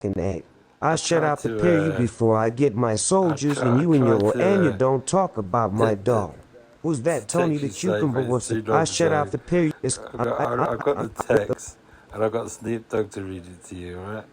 fucking act. I I shut tried out the pair you to, before I get my soldiers and I you and tried your and you to, don't talk about my to, to, dog. Who's to that? Tony text the you saying cucumber that it's was too I long shut out ago. the pair. It's I got the text, and I got Snoop Dogg to read it to you, right?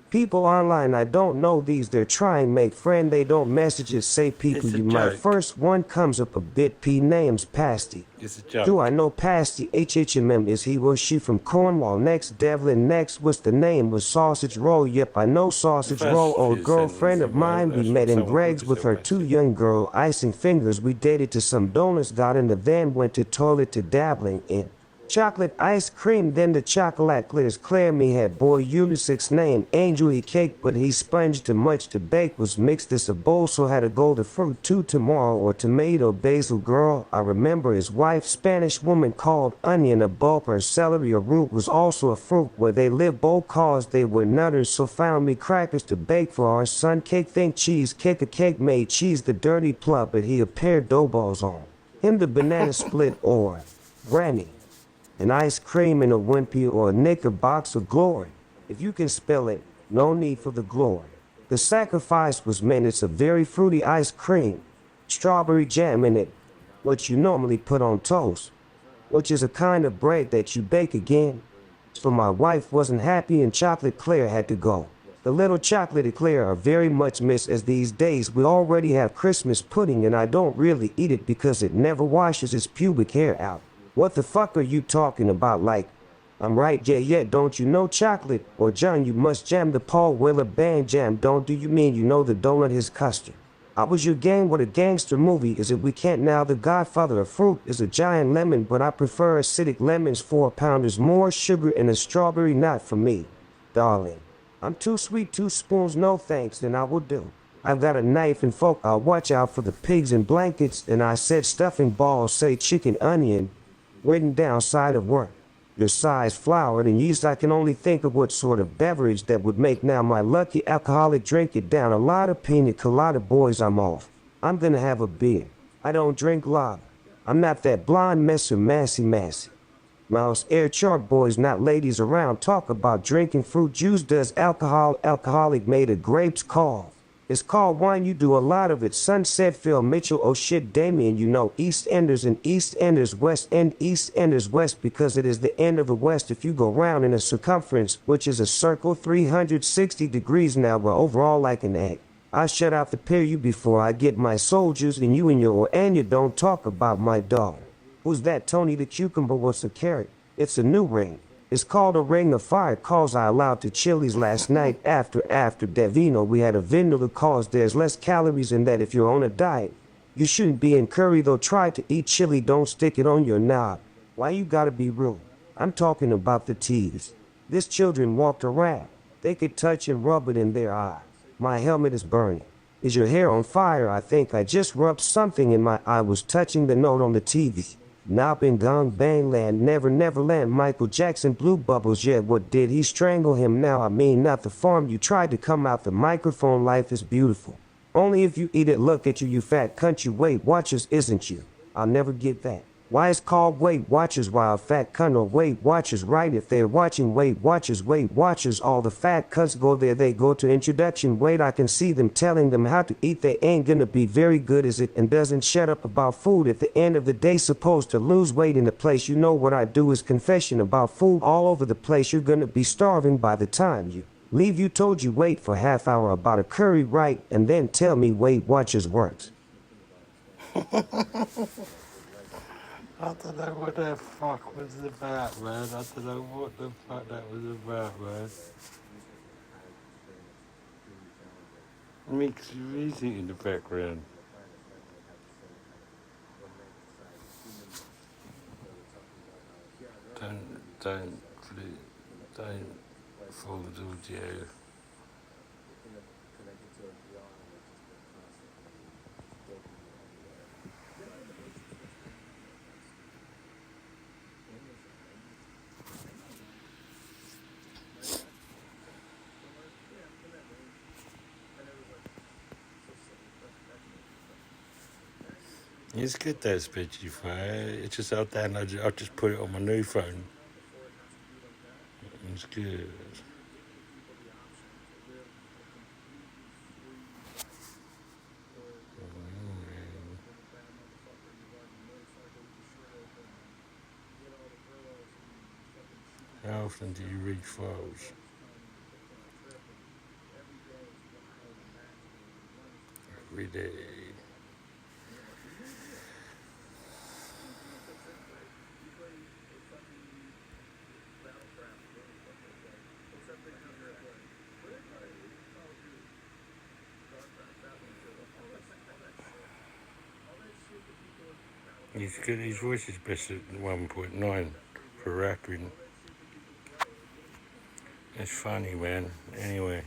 people online I don't know these they're trying make friend they don't messages say people It's a you my joke. first one comes up a bit p name's Pasty. It's a Do I joke. know Pasty HHMM is he was she from Cornwall next Devlin next what's the name was Sausage Roll yep I know The Sausage Roll first old few girlfriend sentences, of right? mine we That's from met in someone called Greg's with her two Pasty. young girl icing fingers we dated to some donuts got in the van went to toilet to dabbling in chocolate ice cream, then the chocolate glitters. Claire me had boy unisex name, Angel he cake, but he sponged too much to bake. Was mixed as a bowl, so had to go to fruit too tomorrow or tomato basil girl. I remember his wife, Spanish woman called onion, a bulb or celery or root was also a fruit where they lived both cause they were nutters, so found me crackers to bake for our son. Cake think cheese, cake a cake made cheese the dirty plug, but he a pair dough balls on. Him the banana split or granny an ice cream in a wimpy or a knicker box of glory. If you can spell it, no need for the glory. The sacrifice was meant it's a very fruity ice cream, strawberry jam in it, what you normally put on toast, which is a kind of bread that you bake again. So my wife wasn't happy and chocolate Claire had to go. The little chocolate eclair are very much missed as these days we already have Christmas pudding and I don't really eat it because it never washes its pubic hair out. What the fuck are you talking about like? I'm right, yeah, don't you know chocolate? Or John, you must jam the Paul Weller band jam, don't do you mean you know the donut is custard? I was your gang what a gangster movie is it we can't now the godfather of fruit is a giant lemon but I prefer acidic lemons 4 pounders more sugar and a strawberry not for me. Darling. I'm too sweet 2 spoons no thanks then I will do. I've got a knife and fork I'll watch out for the pigs and blankets and I said stuffing balls say chicken onion written down side of work. Your size flour and yeast I can only think of what sort of beverage that would make now my lucky alcoholic drink it down a lot of pina colada boys I'm off. I'm gonna have a beer. I don't drink lager. I'm not that blonde messer massy. Mouse air chart boys not ladies around talk about drinking fruit juice does alcoholic made of grapes call. It's called wine you do a lot of it Sunset Phil Mitchell oh shit Damien you know East Enders and East Enders West End East Enders West because it is the end of the West if you go round in a circumference which is a circle 360 degrees now but overall like an egg. I shut out the pair you before I get my soldiers and you don't talk about my dog. Who's that Tony the cucumber what's a carrot? It's a new ring. It's called a ring of fire cause I allowed to Chili's last night after Davino we had a vanilla cause there's less calories in that if you're on a diet. You shouldn't be in curry though try to eat chili don't stick it on your knob. Why you gotta be rude? I'm talking about the teas. This children walked around. They could touch and rub it in their eye. My helmet is burning. Is your hair on fire? I think I just rubbed something in my eye was touching the note on the TV. Nop and gong bang land, never land, Michael Jackson, blue bubbles, yeah, what did he strangle him now? I mean, not the farm, you tried to come out the microphone, life is beautiful. Only if you eat it, look at you, you fat country Weight Watchers, isn't you? I'll never get that. Why it's called Weight Watchers while fat cunt or Weight Watchers, right? If they're watching Weight Watchers, all the fat cunts go there, they go to introduction. Wait, I can see them telling them how to eat, they ain't gonna be very good as it and doesn't shut up about food. At the end of the day, supposed to lose weight in the place, you know what I do is confession about food all over the place. You're gonna be starving by the time you leave. You told you wait for half hour about a curry, right? And then tell me Weight Watchers works. I don't know what the fuck was about, man. I don't know what the fuck that was about, man. Mixed music in the background. Don't fall the audio. It's good that Spotify. It's just I'll download it. I'll just put it on my new phone. It's good. often do you read files? Every day. He's good. His voice is best at 1.9 for rapping. It's funny, man. Anyway.